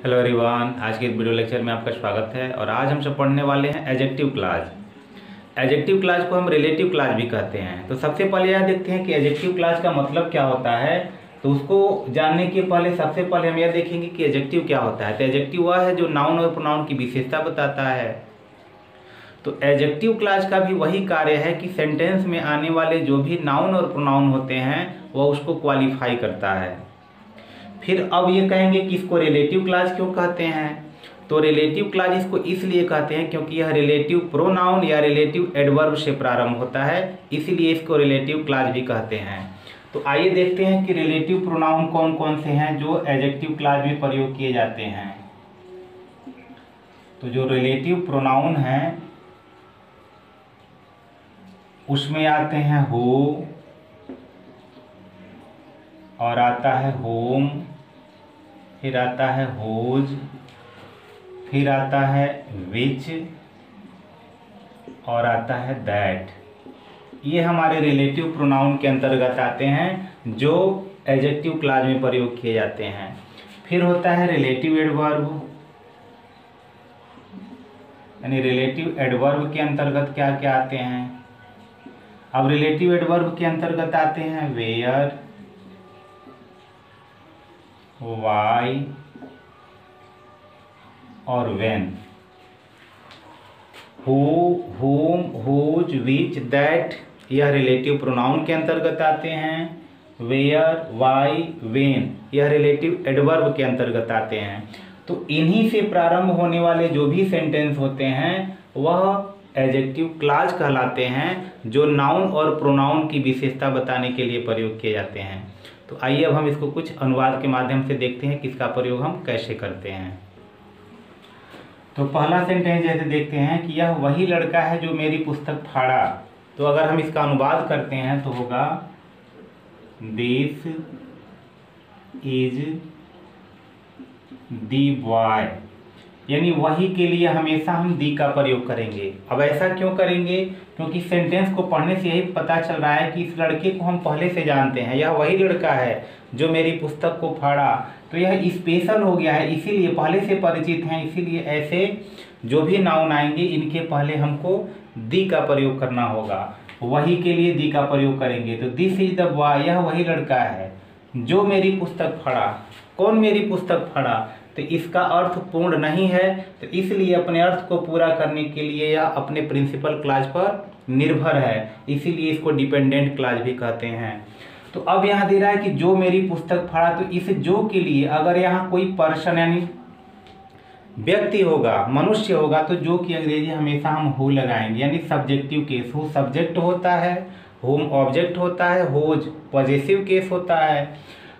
Hello everyone, आज के इस वीडियो लेक्चर में आपका स्वागत है। और आज हम सब पढ़ने वाले हैं एडजेक्टिव क्लॉज। एडजेक्टिव क्लॉज को हम रिलेटिव क्लॉज भी कहते हैं। तो सबसे पहले यह देखते हैं कि एडजेक्टिव क्लॉज का मतलब क्या होता है। तो उसको जानने के पहले सबसे पहले हम यह देखेंगे कि एडजेक्टिव क्या होता है। तो एडजेक्टिव वह है जो नाउन और प्रोनाउन की विशेषता बताता है। तो एडजेक्टिव क्लॉज का भी वही कार्य है कि सेंटेंस में आने वाले जो भी नाउन और प्रोनाउन होते हैं वह उसको क्वालिफाई करता है। फिर अब ये कहेंगे कि इसको रिलेटिव क्लॉज क्यों कहते हैं। तो रिलेटिव क्लॉज इसको इसलिए कहते हैं क्योंकि यह रिलेटिव प्रोनाउन या रिलेटिव एडवर्ब से प्रारंभ होता है, इसीलिए इसको रिलेटिव क्लॉज भी कहते हैं। तो आइए देखते हैं कि रिलेटिव प्रोनाउन कौन कौन से हैं जो एडजेक्टिव क्लॉज में प्रयोग किए जाते हैं। तो जो रिलेटिव प्रोनाउन हैं उसमें आते हैं हु, और आता है होम, फिर आता है होज, फिर आता है विच, और आता है दैट। ये हमारे रिलेटिव प्रोनाउन के अंतर्गत आते हैं जो एडजेक्टिव क्लॉज में प्रयोग किए जाते हैं। फिर होता है रिलेटिव एडवर्ब, यानी रिलेटिव एडवर्ब के अंतर्गत क्या क्या आते हैं। अब रिलेटिव एडवर्ब के अंतर्गत आते हैं वेयर, वाई और when. Who, whom, whose, which, that यह रिलेटिव प्रोनाउन के अंतर्गत आते हैं। वेयर, वाई, व्हेन यह रिलेटिव एडवर्ब के अंतर्गत आते हैं। तो इन्हीं से प्रारंभ होने वाले जो भी सेंटेंस होते हैं वह एडजेक्टिव क्लॉज कहलाते हैं, जो नाउन और प्रोनाउन की विशेषता बताने के लिए प्रयोग किए जाते हैं। तो आइए अब हम इसको कुछ अनुवाद के माध्यम से देखते हैं कि इसका प्रयोग हम कैसे करते हैं। तो पहला सेंटेंस जैसे देखते हैं कि यह वही लड़का है जो मेरी पुस्तक फाड़ा। तो अगर हम इसका अनुवाद करते हैं तो होगा दिस इज दी बॉय, यानी वही के लिए हमेशा हम दी का प्रयोग करेंगे। अब ऐसा क्यों करेंगे? क्योंकि सेंटेंस को पढ़ने से यही पता चल रहा है कि इस लड़के को हम पहले से जानते हैं, यह वही लड़का है जो मेरी पुस्तक को फाड़ा। तो यह स्पेशल हो गया है, इसीलिए पहले से परिचित हैं, इसीलिए ऐसे जो भी नाउन आएंगे इनके पहले हमको दी का प्रयोग करना होगा। वही के लिए दी का प्रयोग करेंगे। तो दिस इज द बॉय, यह वही लड़का है जो मेरी पुस्तक फाड़ा। कौन मेरी पुस्तक फाड़ा? तो इसका अर्थ पूर्ण नहीं है, तो इसलिए अपने अर्थ को पूरा करने के लिए यह अपने प्रिंसिपल क्लॉज पर निर्भर है, इसीलिए इसको डिपेंडेंट क्लॉज भी कहते हैं। तो अब यहाँ दे रहा है कि जो मेरी पुस्तक फाड़ा, तो इस जो के लिए अगर यहाँ कोई पर्सन यानी व्यक्ति होगा, मनुष्य होगा, तो जो की अंग्रेजी हमेशा हम हु लगाएंगे, यानी सब्जेक्टिव केस। हु सब्जेक्ट होता है, होम ऑब्जेक्ट होता है, होज पॉजेसिव केस होता है।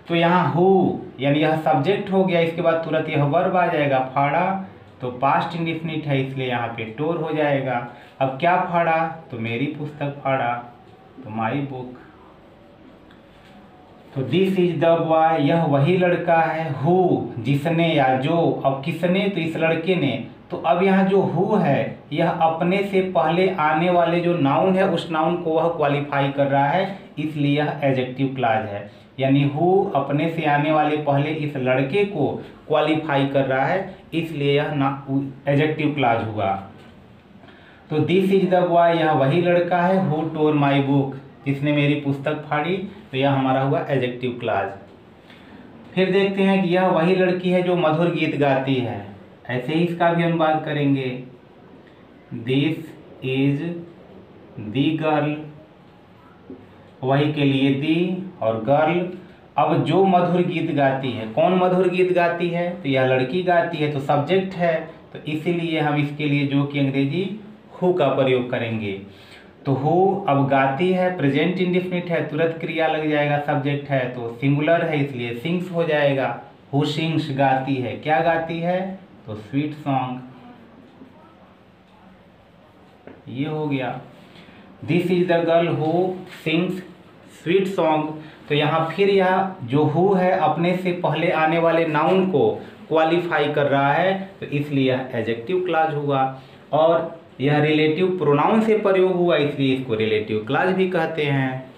तो यहाँ हु यानी यह सब्जेक्ट हो गया, इसके बाद तुरंत यह वर्ब आ जाएगा फाड़ा, तो पास्ट इंडेफिनिट है इसलिए यहाँ पे टोर हो जाएगा। अब क्या फाड़ा? तो मेरी पुस्तक फाड़ा, तो माई बुक। तो दिस इज द बॉय, यह वही लड़का है। हु जिसने या जो, अब किसने? तो इस लड़के ने। तो अब यहाँ जो हु है यह अपने से पहले आने वाले जो नाउन है उस नाउन को वह क्वालिफाई कर रहा है, इसलिए यह एडजेक्टिव क्लॉज है। यानी हु अपने से आने वाले पहले इस लड़के को क्वालिफाई कर रहा है, इसलिए यह एडजेक्टिव क्लॉज हुआ। तो दिस इज द बॉय, यह वही लड़का है। हु टोर माई बुक, जिसने मेरी पुस्तक फाड़ी, तो यह हमारा हुआ एडजेक्टिव क्लॉज। फिर देखते हैं कि यह वही लड़की है जो मधुर गीत गाती है। ऐसे ही इसका भी अनुवाद करेंगे। दिस इज दी गर्ल, वही के लिए दी और गर्ल। अब जो मधुर गीत गाती है, कौन मधुर गीत गाती है? तो यह लड़की गाती है, तो सब्जेक्ट है, तो इसीलिए हम इसके लिए जो कि अंग्रेजी हु का प्रयोग करेंगे। तो हु अब गाती है, प्रेजेंट इंडेफिनिट है, तुरंत क्रिया लग जाएगा, सब्जेक्ट है, तो सिंगुलर है इसलिए सिंग्स हो जाएगा। हु सिंग्स गाती है, क्या गाती है? तो स्वीट सॉन्ग, ये हो गया। This is the girl who sings sweet song. तो यहाँ फिर यह जो हु है अपने से पहले आने वाले नाउन को क्वालिफाई कर रहा है, तो इसलिए यह एडजेक्टिव क्लॉज हुआ। और यह रिलेटिव प्रोनाउन से प्रयोग हुआ, इसलिए इसको रिलेटिव क्लॉज भी कहते हैं।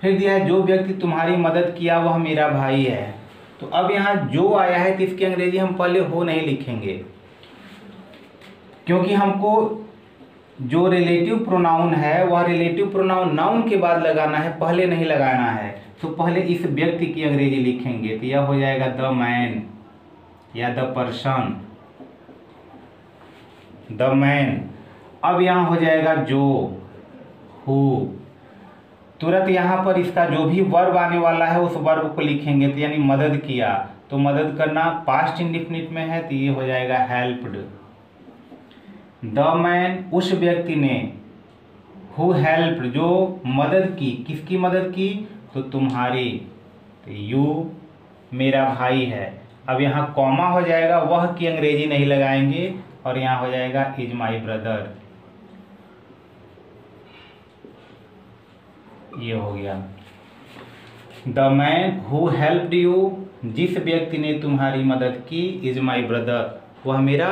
फिर दिया है जो व्यक्ति तुम्हारी मदद किया वह मेरा भाई है। तो अब यहाँ जो आया है तो इसकी अंग्रेजी हम पहले हो नहीं लिखेंगे, क्योंकि हमको जो रिलेटिव प्रोनाउन है वह रिलेटिव प्रोनाउन नाउन के बाद लगाना है, पहले नहीं लगाना है। तो पहले इस व्यक्ति की अंग्रेजी लिखेंगे, तो यह हो जाएगा द मैन या द पर्सन, द मैन। अब यहाँ हो जाएगा जो, हु। तुरंत यहाँ पर इसका जो भी वर्ब आने वाला है उस वर्ब को लिखेंगे, तो यानी मदद किया, तो मदद करना पास्ट इंडेफिनिट में है, तो ये हो जाएगा हेल्प्ड। द मैन उस व्यक्ति ने, हु हेल्प्ड जो मदद की, किसकी मदद की, तो तुम्हारी, तो यू मेरा भाई है। अब यहाँ कॉमा हो जाएगा, वह की अंग्रेजी नहीं लगाएंगे, और यहाँ हो जाएगा इज माई ब्रदर। ये हो गया the man who helped you, जिस व्यक्ति ने तुम्हारी मदद की, इज माई ब्रदर, वह मेरा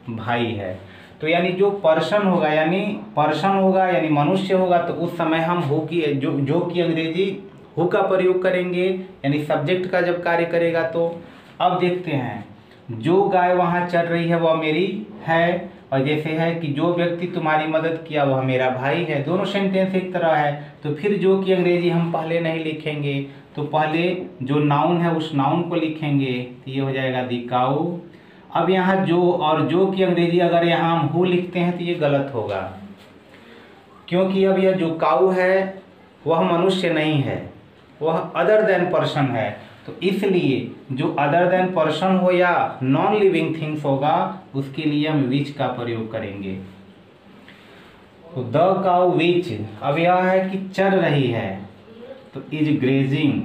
भाई है। तो यानी जो पर्सन होगा यानी मनुष्य होगा, तो उस समय हम हु की जो की अंग्रेजी हु का प्रयोग करेंगे, यानी सब्जेक्ट का जब कार्य करेगा। तो अब देखते हैं, जो गाय वहाँ चल रही है वह मेरी है, और जैसे है कि जो व्यक्ति तुम्हारी मदद किया वह मेरा भाई है, दोनों सेंटेंस एक तरह है। तो फिर जो की अंग्रेजी हम पहले नहीं लिखेंगे, तो पहले जो नाउन है उस नाउन को लिखेंगे, तो ये हो जाएगा दी काऊ। अब यहाँ जो और जो की अंग्रेजी अगर यहाँ हम हु लिखते हैं तो ये गलत होगा, क्योंकि अब यह जो काऊ है वह मनुष्य नहीं है, वह अदर देन पर्सन है। तो इसलिए जो अदर देन पर्सन हो या नॉन लिविंग थिंग्स होगा, उसके लिए हम विच का प्रयोग करेंगे। तो द काऊ विच, अब यह है कि चल रही है, तो is grazing.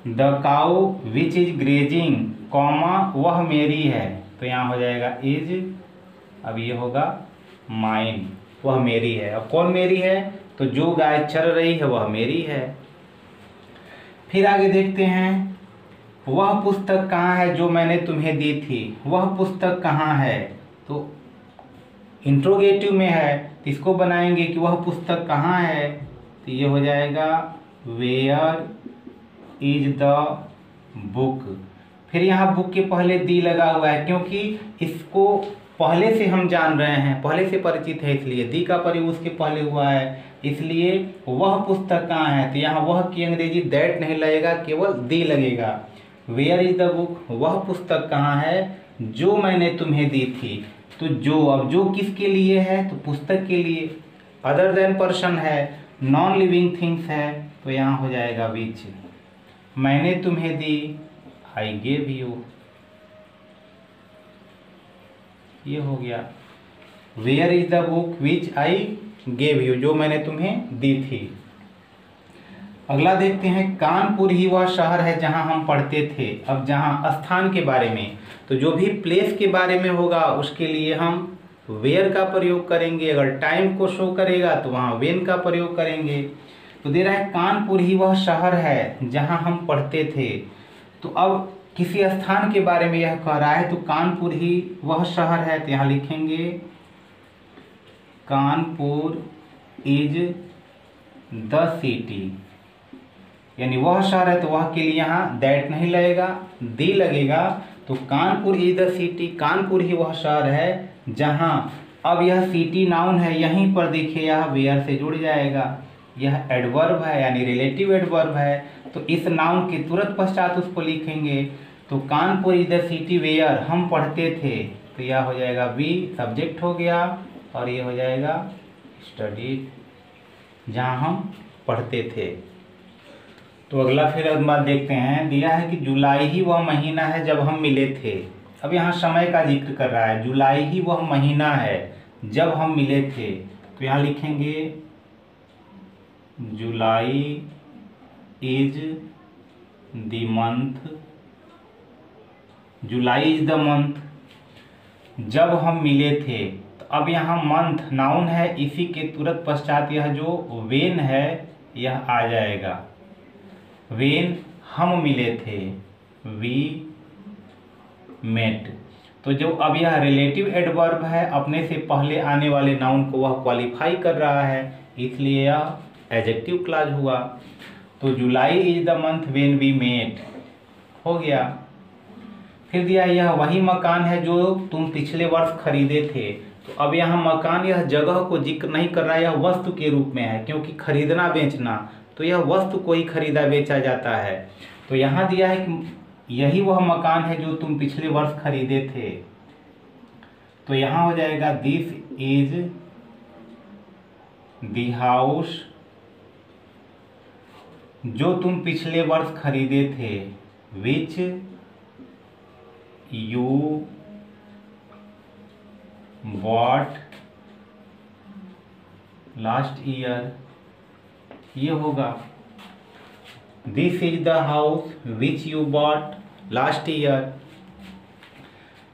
The cow which is grazing, comma वह मेरी है, तो यहाँ हो जाएगा इज, अब ये होगा माइन, वह मेरी है। अब कौन मेरी है, तो जो गाय चल रही है वह मेरी है। फिर आगे देखते हैं, वह पुस्तक कहाँ है जो मैंने तुम्हें दी थी, वह पुस्तक कहाँ है, तो इंट्रोगेटिव में है, तो इसको बनाएंगे कि वह पुस्तक कहाँ है, तो ये हो जाएगा वेयर इज द बुक। फिर यहाँ बुक के पहले दी लगा हुआ है, क्योंकि इसको पहले से हम जान रहे हैं, पहले से परिचित है, इसलिए दी का प्रयोग उसके पहले हुआ है। इसलिए वह पुस्तक कहाँ है, तो यहाँ वह की अंग्रेजी दैट नहीं लगेगा, केवल दी लगेगा। वेयर इज द बुक, वह पुस्तक कहाँ है जो मैंने तुम्हें दी थी। तो जो, अब जो किसके लिए है, तो पुस्तक के लिए, अदर देन पर्सन है, नॉन लिविंग थिंग्स है, तो यहाँ हो जाएगा विच। मैंने तुम्हें दी, आई गेव यू, ये हो गया। Where is the book which I gave you, जो मैंने तुम्हें दी थी। अगला देखते हैं, कानपुर ही वह शहर है जहां हम पढ़ते थे। अब जहां स्थान के बारे में, तो जो भी प्लेस के बारे में होगा उसके लिए हम वेयर का प्रयोग करेंगे। अगर टाइम को शो करेगा तो वहाँ वेन का प्रयोग करेंगे। तो दे रहा है कानपुर ही वह शहर है जहां हम पढ़ते थे। तो अब किसी स्थान के बारे में यह कह रहा है, तो कानपुर ही वह शहर है, तो यहाँ लिखेंगे कानपुर इज द सिटी, यानी वह शहर है, तो वह के लिए यहाँ दैट नहीं लगेगा, दी लगेगा। तो Kanpur is the city, Kanpur ही वह शहर है जहाँ, अब यह सिटी नाउन है, यहीं पर देखिए यह वेयर से जुड़ जाएगा, यह एडवर्ब है यानी रिलेटिव एडवर्ब है। तो इस नाउन के तुरंत पश्चात उसको लिखेंगे। तो Kanpur is the city where हम पढ़ते थे, तो यह हो जाएगा वी, सब्जेक्ट हो गया, और ये हो जाएगा स्टडीड, जहाँ हम पढ़ते थे। तो अगला फिर बात देखते हैं, दिया है कि जुलाई ही वह महीना है जब हम मिले थे। अब यहाँ समय का जिक्र कर रहा है, जुलाई ही वह महीना है जब हम मिले थे, तो यहाँ लिखेंगे जुलाई is the month, July is the month जब हम मिले थे। तो अब यहाँ मंथ नाउन है, इसी के तुरंत पश्चात यह जो वेन है यह आ जाएगा, वेन हम मिले थे, वी मेट। तो जो अब यह रिलेटिव एडवर्ब है, अपने से पहले आने वाले नाउन को वह क्वालिफाई कर रहा है, इसलिए यह एडजेक्टिव क्लॉज हुआ। तो July is the month when we met, हो गया। फिर दिया यह वही मकान है जो तुम पिछले वर्ष खरीदे थे। तो अब यहाँ मकान यह जगह को जिक्र नहीं कर रहा है, यह वस्तु के रूप में है, क्योंकि खरीदना बेचना तो यह वस्तु को ही खरीदा बेचा जाता है। तो यहाँ दिया है कि यही वह मकान है जो तुम पिछले वर्ष खरीदे थे। तो यहाँ हो जाएगा दिस इज द हाउस जो तुम पिछले वर्ष खरीदे थे, which you bought last year, ये होगा this is the house which you bought last year.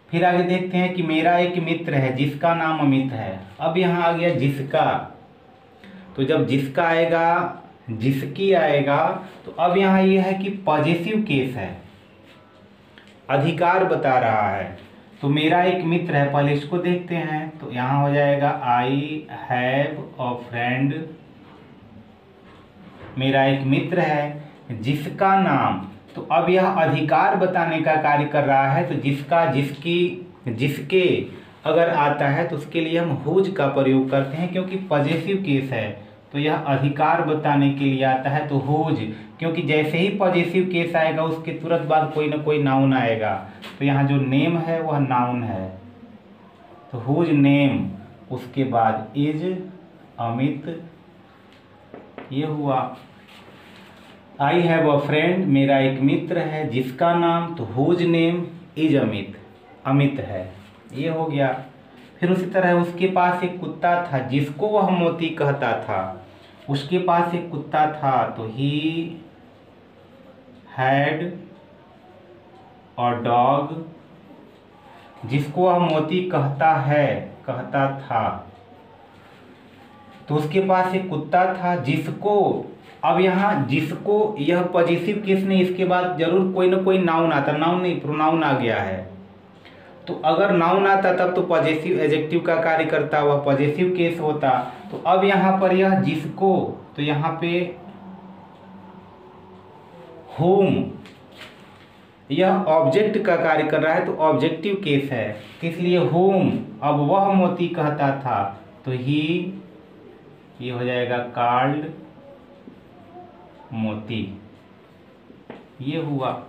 फिर आगे देखते हैं कि मेरा एक मित्र है जिसका नाम अमित है। अब यहाँ आ गया जिसका, तो जब जिसका आएगा, जिसकी आएगा, तो अब यहाँ ये है कि पॉजिटिव केस है, अधिकार बता रहा है। तो मेरा एक मित्र है, पहले इसको देखते हैं। तो यहाँ हो जाएगा आई हैव अ फ्रेंड, मेरा एक मित्र है जिसका नाम, तो अब यह अधिकार बताने का कार्य कर रहा है। तो जिसका, जिसकी, जिसके अगर आता है तो उसके लिए हम हुज का प्रयोग करते हैं, क्योंकि पॉजिटिव केस है तो यह अधिकार बताने के लिए आता है। तो हुज, क्योंकि जैसे ही पॉजिटिव केस आएगा उसके तुरंत बाद कोई ना कोई नाउन आएगा। तो यहाँ जो नेम है वह नाउन है, तो हुज नेम, उसके बाद इज अमित, ये हुआ। आई हैव अ फ्रेंड, मेरा एक मित्र है जिसका नाम, तो whose name is Amit, Amit है, ये हो गया। फिर उसी तरह उसके पास एक कुत्ता था जिसको वह मोती कहता था, उसके पास एक कुत्ता था, तो ही हैड अ डॉग जिसको वह मोती कहता है, कहता था, तो उसके पास एक कुत्ता था जिसको, अब यहाँ जिसको यह पॉजिटिव केस नहीं, इसके बाद जरूर कोई ना कोई नाउन आता, नाउन नहीं प्रोनाउन आ गया है। तो अगर नाउन आता तब तो पॉजिटिव एडजेक्टिव का कार्य करता, वह पॉजिटिव केस होता। तो अब यहाँ पर यह जिसको, तो यहाँ पे होम, यह ऑब्जेक्ट का कार्य कर रहा है, तो ऑब्जेक्टिव केस है, इसलिए होम, अब वह मोती कहता था, तो ही, ये हो जाएगा कॉल्ड मोती, ये हुआ।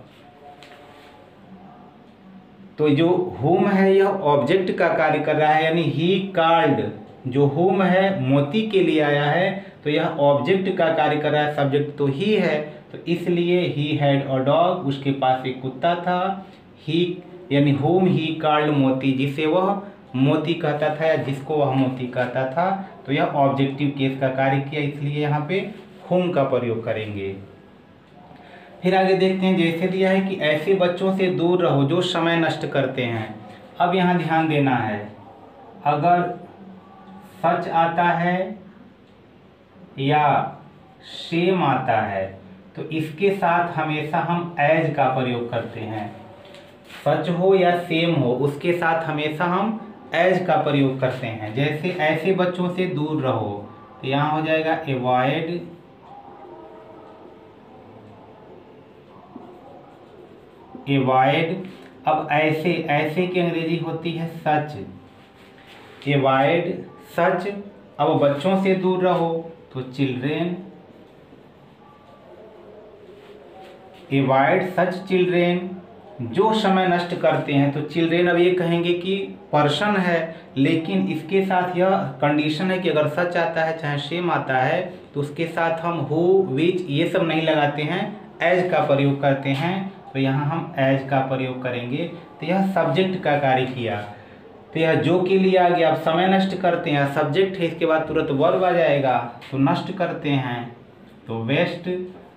तो जो होम है यह ऑब्जेक्ट का कार्य कर रहा है, यानी ही कॉल्ड, जो होम है मोती के लिए आया है, तो यह ऑब्जेक्ट का कार्य कर रहा है, सब्जेक्ट तो ही है, तो इसलिए ही हैड अ डॉग, उसके पास एक कुत्ता था, ही यानी होम ही कॉल्ड मोती, जिसे वह मोती कहता था या जिसको वह मोती कहता था, तो यह ऑब्जेक्टिव केस का कार्य किया, इसलिए यहाँ पे होम का प्रयोग करेंगे। फिर आगे देखते हैं, जैसे दिया है कि ऐसे बच्चों से दूर रहो जो समय नष्ट करते हैं। अब यहाँ ध्यान देना है, अगर सच आता है या सेम आता है तो इसके साथ हमेशा हम एज का प्रयोग करते हैं। सच हो या सेम हो उसके साथ हमेशा हम एज का प्रयोग करते हैं। जैसे ऐसे बच्चों से दूर रहो, तो यहाँ हो जाएगा अवॉइड, अवॉइड। अब ऐसे, ऐसे की अंग्रेजी होती है सच, अवॉइड सच। अब बच्चों से दूर रहो तो चिल्ड्रेन, अवॉइड सच चिल्ड्रेन, जो समय नष्ट करते हैं। तो चिल्ड्रेन, अब ये कहेंगे कि पर्सन है, लेकिन इसके साथ यह कंडीशन है कि अगर सच आता है चाहे सेम आता है तो उसके साथ हम हु, विच, ये सब नहीं लगाते हैं, एज का प्रयोग करते हैं। तो यहाँ हम एज का प्रयोग करेंगे। तो यह सब्जेक्ट का कार्य किया, तो यह जो के लिए आ गया। अब समय नष्ट करते हैं, सब्जेक्ट है, इसके बाद तुरंत वर्ब आ जाएगा, तो नष्ट करते हैं, तो वेस्ट।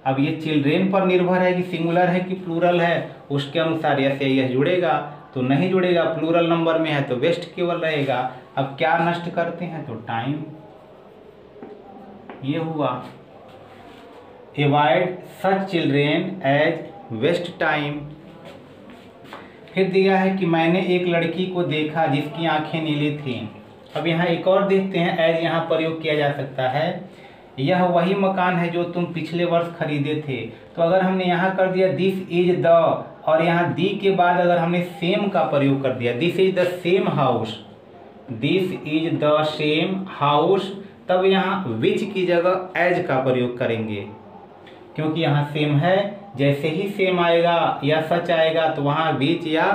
अब ये चिल्ड्रेन पर निर्भर है कि सिंगुलर है कि प्लूरल है, उसके अनुसार यह से यह जुड़ेगा, तो नहीं जुड़ेगा, प्लूरल नंबर में है तो वेस्ट केवल रहेगा। अब क्या नष्ट करते हैं, तो टाइम, ये हुआ। Avoid such children as waste time. फिर दिया है कि मैंने एक लड़की को देखा जिसकी आंखें नीली थीं। अब यहाँ एक और देखते हैं, एज यहाँ प्रयोग किया जा सकता है। यह वही मकान है जो तुम पिछले वर्ष खरीदे थे। तो अगर हमने यहाँ कर दिया दिस इज द, और यहाँ दी के बाद अगर हमने सेम का प्रयोग कर दिया, this is the same house, this is the same house, तब यहाँ विच की जगह एज का प्रयोग करेंगे, क्योंकि यहाँ सेम है। जैसे ही सेम आएगा या सच आएगा तो वहाँ विच या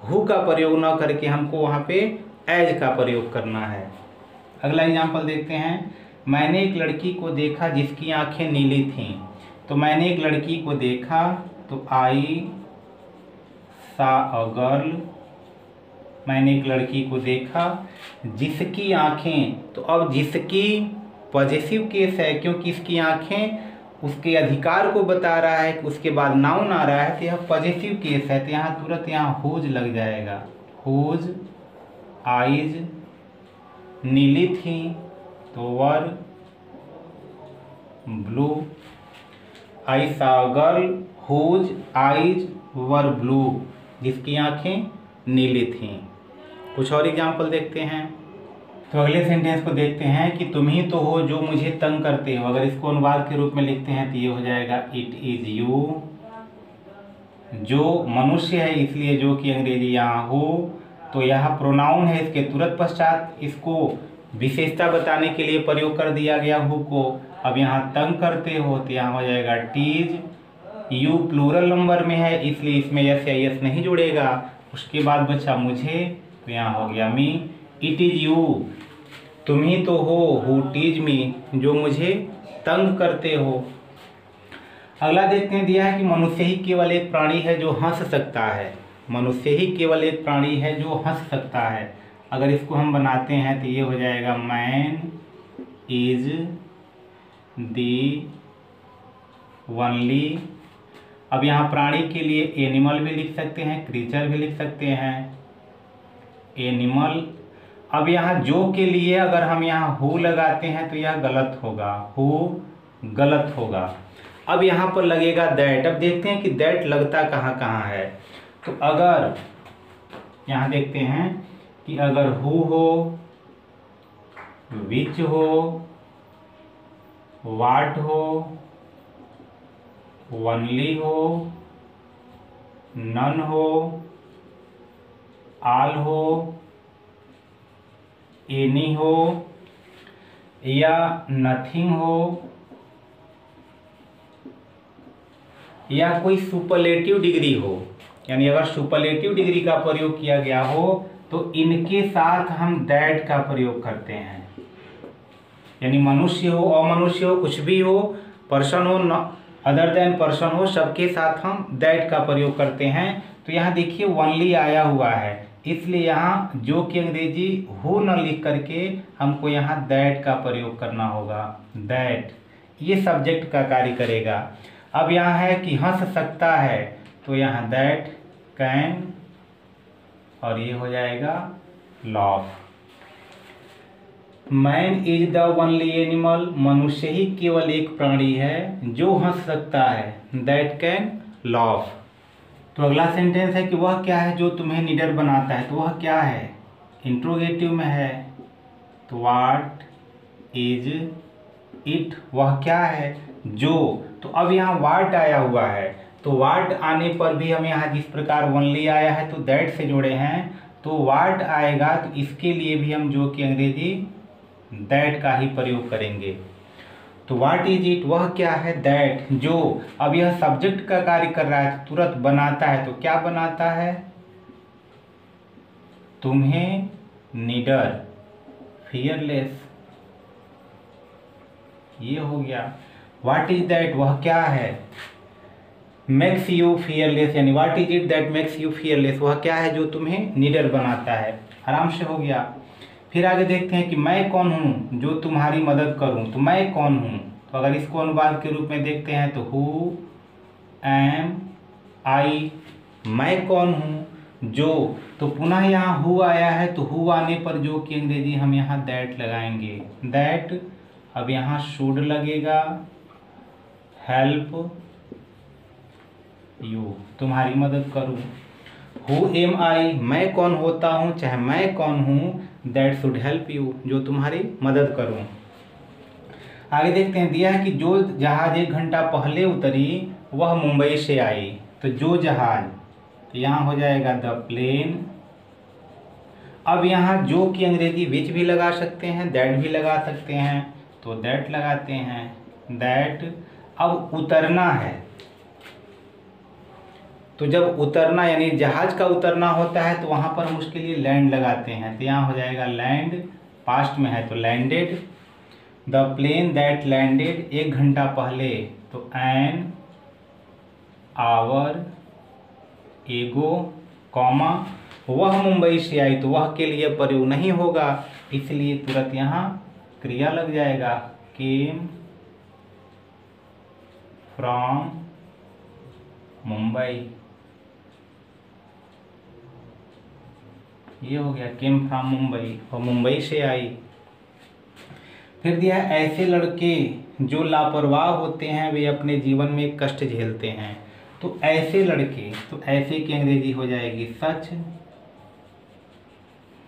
हु का प्रयोग न करके हमको वहाँ पे एज का प्रयोग करना है। अगला एग्जाम्पल देखते हैं। मैंने एक लड़की को देखा जिसकी आंखें नीली थीं। तो मैंने एक लड़की को देखा, तो आई सा अ गर्ल, मैंने एक लड़की को देखा जिसकी आंखें, तो अब जिसकी पॉजिटिव केस है क्योंकि इसकी आंखें उसके अधिकार को बता रहा है, उसके बाद नाउन आ रहा है, तो यह पॉजिटिव केस है, तो यहाँ तुरंत यहाँ हुज लग जाएगा। हुज आइज नीली थी तो वर blue. I saw girl whose eyes were blue, जिसकी आंखें नीली थीं। कुछ और एग्जाम्पल देखते हैं। तो अगले सेंटेंस को देखते हैं कि तुम ही तो हो जो मुझे तंग करते हो। अगर इसको अनुवाद के रूप में लिखते हैं तो ये हो जाएगा इट इज यू। जो मनुष्य है इसलिए जो कि अंग्रेजी यहाँ हो, तो यहाँ प्रोनाउन है, इसके तुरंत पश्चात इसको विशेषता बताने के लिए प्रयोग कर दिया गया हु को। अब यहाँ तंग करते हो तो यहाँ हो जाएगा टीज। यू प्लूरल नंबर में है इसलिए इसमें यस या यस नहीं जुड़ेगा। उसके बाद बचा मुझे, तो यहाँ हो गया मी। इट इज यू, तुम ही तो हो, हु टीज मी, जो मुझे तंग करते हो। अगला देखते हैं, दिया है कि मनुष्य ही केवल एक प्राणी है जो हंस सकता है। मनुष्य ही केवल एक प्राणी है जो हंस सकता है। अगर इसको हम बनाते हैं तो ये हो जाएगा मैन इज दी ओनली। अब यहाँ प्राणी के लिए एनिमल भी लिख सकते हैं, क्रीचर भी लिख सकते हैं, एनिमल। अब यहाँ जो के लिए अगर हम यहाँ हु लगाते हैं तो यह गलत होगा, हु गलत होगा। अब यहाँ पर लगेगा दैट। अब देखते हैं कि दैट लगता कहाँ कहाँ है। तो अगर यहाँ देखते हैं कि अगर हु हो, विच हो, वाट हो, ओनली हो, नन हो, आल हो, एनी हो या नथिंग हो या कोई सुपरलेटिव डिग्री हो, यानी अगर सुपरलेटिव डिग्री का प्रयोग किया गया हो तो इनके साथ हम दैट का प्रयोग करते हैं। यानी मनुष्य हो, अमनुष्य हो, कुछ भी हो, पर्सन हो, अदर देन पर्सन हो, सबके साथ हम दैट का प्रयोग करते हैं। तो यहाँ देखिए ओनली आया हुआ है, इसलिए यहाँ जो कि अंग्रेजी हु न लिख करके हमको यहाँ दैट का प्रयोग करना होगा। दैट ये सब्जेक्ट का कार्य करेगा। अब यहाँ है कि हंस सकता है, तो यहाँ दैट कैन, और ये हो जाएगा loaf. Man is the only animal, मनुष्य ही केवल एक प्राणी है जो हंस सकता है, दैट कैन लॉफ। तो अगला सेंटेंस है कि वह क्या है जो तुम्हें निडर बनाता है। तो वह क्या है, इंट्रोगेटिव में है, तो व्हाट इज इट, वह क्या है जो। तो अब यहाँ व्हाट आया हुआ है, तो व्हाट आने पर भी हम यहाँ जिस प्रकार ओनली आया है तो दैट से जोड़े हैं, तो व्हाट आएगा तो इसके लिए भी हम जो कि अंग्रेजी दैट का ही प्रयोग करेंगे। तो व्हाट इज इट, वह क्या है, दैट जो। अब यह सब्जेक्ट का कार्य कर रहा है, तुरंत बनाता है, तो क्या बनाता है, तुम्हें निडर, फियरलेस, ये हो गया। व्हाट इज दैट, वह क्या है, मेक्स यू फियरलेस, यानी what is it that makes you fearless, वह क्या है जो तुम्हें निडर बनाता है। आराम से हो गया। फिर आगे देखते हैं कि मैं कौन हूँ जो तुम्हारी मदद करूँ। तो मैं कौन हूँ, तो अगर इसको अनुवाद के रूप में देखते हैं तो हु एम आई, मैं कौन हूँ जो। तो पुनः यहाँ हु आया है, तो हु आने पर जो कि अंग्रेजी हम यहाँ दैट लगाएंगे, दैट। अब यहाँ शुड लगेगा, हेल्प यू, तुम्हारी मदद करूँ। हु एम आई, मैं कौन होता हूँ, चाहे मैं कौन हूँ, दैट शुड हेल्प यू, जो तुम्हारी मदद करूँ। आगे देखते हैं, दिया है कि जो जहाज 1 घंटा पहले उतरी वह मुंबई से आई। तो जो जहाज, तो यहाँ हो जाएगा द प्लेन। अब यहाँ जो की अंग्रेजी विच भी लगा सकते हैं, दैट भी लगा सकते हैं, तो दैट लगाते हैं, दैट। अब उतरना है, तो जब उतरना यानी जहाज का उतरना होता है तो वहाँ पर हम उसके लिए लैंड लगाते हैं। तो यहाँ हो जाएगा लैंड, पास्ट में है तो landed. The plane that landed 1 घंटा पहले, तो एन आवर एगो, कॉमा वह मुंबई से आई, तो वह के लिए प्रयोग नहीं होगा, इसलिए तुरंत यहाँ क्रिया लग जाएगा, केम फ्रॉम मुंबई। ये हो गया केम फ्रॉम मुंबई, और मुंबई से आई। फिर दिया है, ऐसे लड़के जो लापरवाह होते हैं वे अपने जीवन में कष्ट झेलते हैं। तो ऐसे लड़के, तो ऐसे की अंग्रेजी हो जाएगी सच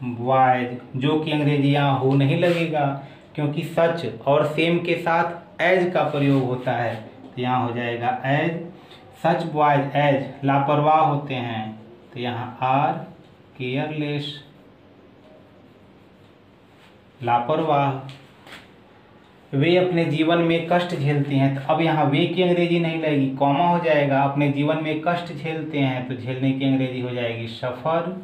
बॉयज, जो कि अंग्रेजी यहाँ हो नहीं लगेगा क्योंकि सच और सेम के साथ एज का प्रयोग होता है। तो यहाँ हो जाएगा एज, सच बॉयज एज लापरवाह होते हैं, तो यहाँ आर केयरलेस, लापरवाह। वे अपने जीवन में कष्ट झेलते हैं, तो अब यहाँ वे की अंग्रेजी नहीं लगेगी, कॉमा हो जाएगा, अपने जीवन में कष्ट झेलते हैं, तो झेलने की अंग्रेजी हो जाएगी सफर।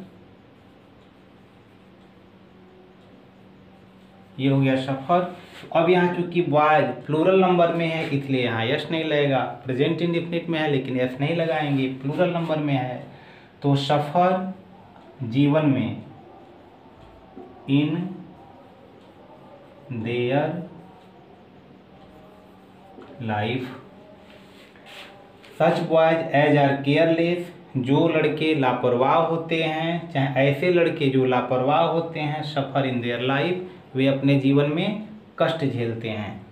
ये हो गया सफर। अब यहाँ चूंकि बॉयज प्लूरल नंबर में है इसलिए यहाँ यस नहीं लगेगा, प्रेजेंट इंडेफिनिट में है लेकिन यस नहीं लगाएंगे, प्लूरल नंबर में है। तो सफर जीवन में, in their life. Such boys as are careless, जो लड़के लापरवाह होते हैं, चाहे ऐसे लड़के जो लापरवाह होते हैं, सफर इन देयर लाइफ, वे अपने जीवन में कष्ट झेलते हैं।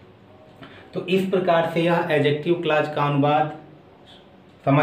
तो इस प्रकार से यह एडजेक्टिव क्लॉज का अनुवाद समझ